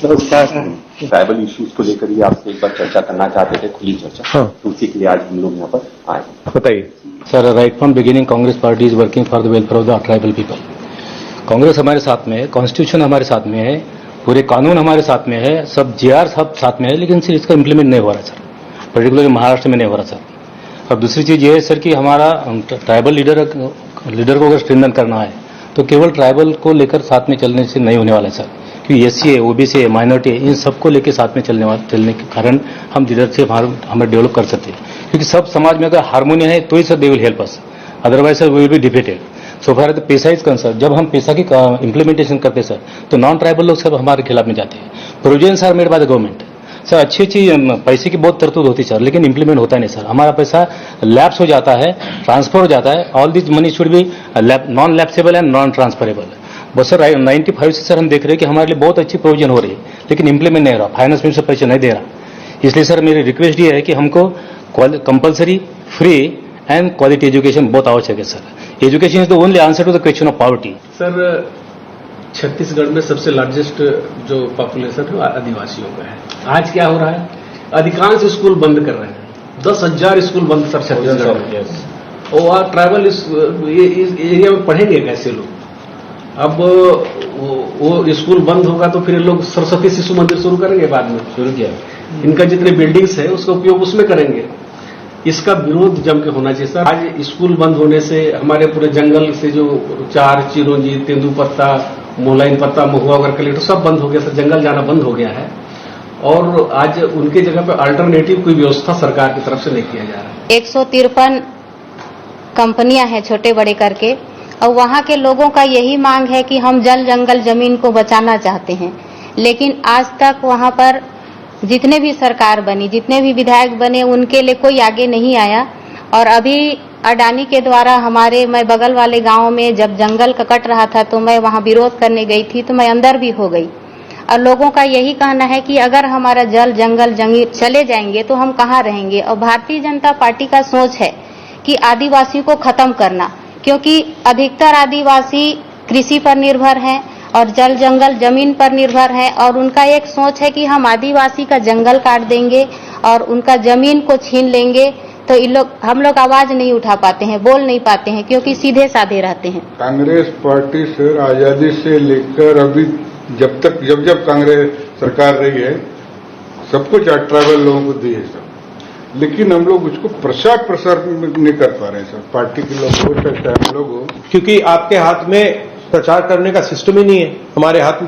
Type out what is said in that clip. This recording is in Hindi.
ट्राइबल इश्यूज को लेकर ही आपसे एक बार चर्चा करना चाहते थे, खुली चर्चा। हाँ। तो उसी के लिए आज हम लोग यहाँ पर आए। बताइए sir, right from beginning Congress party is working for the welfare of the tribal people. Congress हमारे साथ में है, कॉन्स्टिट्यूशन हमारे साथ में है, पूरे कानून हमारे साथ में है, सब जीआर सब साथ में है, लेकिन सिर्फ इसका इम्प्लीमेंट नहीं हो रहा सर, पर्टिकुलरली महाराष्ट्र में नहीं हो रहा सर। और दूसरी चीज ये है सर कि हमारा ट्राइबल लीडर को अगर स्ट्रेंथन करना है तो केवल ट्राइबल को लेकर साथ में चलने से नहीं होने वाला है सर, क्योंकि एससी है, ओबीसी है, माइनॉरिटी है, इन सबको लेकर साथ में चलने के कारण हम लीडरशिप हमें डेवलप कर सकते हैं, क्योंकि सब समाज में अगर हार्मोनी है तो ही sir they will help us, otherwise sir we will be defeated. So far the paisa is concern, जब हम पैसा की इम्प्लीमेंटेशन करते सर तो नॉन ट्राइबल लोग सब हमारे खिलाफ में जाते हैं। Provisions are made by the government sir, अच्छी पैसे की बहुत तरतूद होती है सर, लेकिन इंप्लीमेंट होता नहीं सर। हमारा पैसा लैप्स हो जाता है, ट्रांसफर हो जाता है। All this money should be non lapsable and non transferable. बस सर 95 से सर हम देख रहे हैं कि हमारे लिए बहुत अच्छी प्रोविजन हो रही है, लेकिन इंप्लीमेंट नहीं हो रहा, फाइनेंस मिनिस्टर पैसे नहीं दे रहा। इसलिए सर मेरी रिक्वेस्ट ये है कि हमको compulsory, free and quality education बहुत आवश्यक है sir. Education is the only answer to the question of poverty. Sir, Chhattisgarh में सबसे लार्जेस्ट जो पॉपुलेशन है वो आदिवासियों का है। आज क्या हो रहा है, अधिकांश स्कूल बंद कर रहे हैं, 10,000 स्कूल बंद सर छत्तीसगढ़ में। और ट्राइबल इस एरिया में पढ़ेंगे कैसे लोग? अब वो स्कूल बंद होगा तो फिर लोग सरस्वती शिशु मंदिर शुरू करेंगे, बाद में शुरू किया, इनका जितने बिल्डिंग्स है उसका उपयोग उसमें करेंगे। इसका विरोध जम के होना चाहिए सर। आज स्कूल बंद होने से हमारे पूरे जंगल से जो 4 चिरौंजी, तेंदुपत्ता, मोलाइन पत्ता, महुआ वगैरह कलेक्टर सब बंद हो गया सर, जंगल जाना बंद हो गया है। और आज उनके जगह पे अल्टरनेटिव कोई व्यवस्था सरकार की तरफ से नहीं किया जा रहा है। 153 कंपनियां हैं छोटे बड़े करके, और वहां के लोगों का यही मांग है कि हम जल जंगल जमीन को बचाना चाहते हैं, लेकिन आज तक वहां पर जितने भी सरकार बनी, जितने भी विधायक बने, उनके लिए कोई आगे नहीं आया। और अभी अडानी के द्वारा मैं बगल वाले गांव में जब जंगल कट रहा था तो मैं वहां विरोध करने गई थी, तो मैं अंदर भी हो गई। और लोगों का यही कहना है कि अगर हमारा जल जंगल जमीन चले जाएंगे तो हम कहाँ रहेंगे। और भारतीय जनता पार्टी का सोच है कि आदिवासी को खत्म करना, क्योंकि अधिकतर आदिवासी कृषि पर निर्भर हैं और जल जंगल जमीन पर निर्भर है। और उनका एक सोच है कि हम आदिवासी का जंगल काट देंगे और उनका जमीन को छीन लेंगे तो हम लोग आवाज नहीं उठा पाते हैं, बोल नहीं पाते हैं, क्योंकि सीधे साधे रहते हैं। कांग्रेस पार्टी सर आजादी से लेकर अभी जब कांग्रेस सरकार रही है सब कुछ ट्राइबल लोगों को दी है सर, लेकिन हम लोग उसको प्रसार नहीं कर पा रहे हैं सर। पार्टी के लोग हो, चाहे हम लोग हो, क्योंकि आपके हाथ में प्रचार करने का सिस्टम ही नहीं है, हमारे हाथ में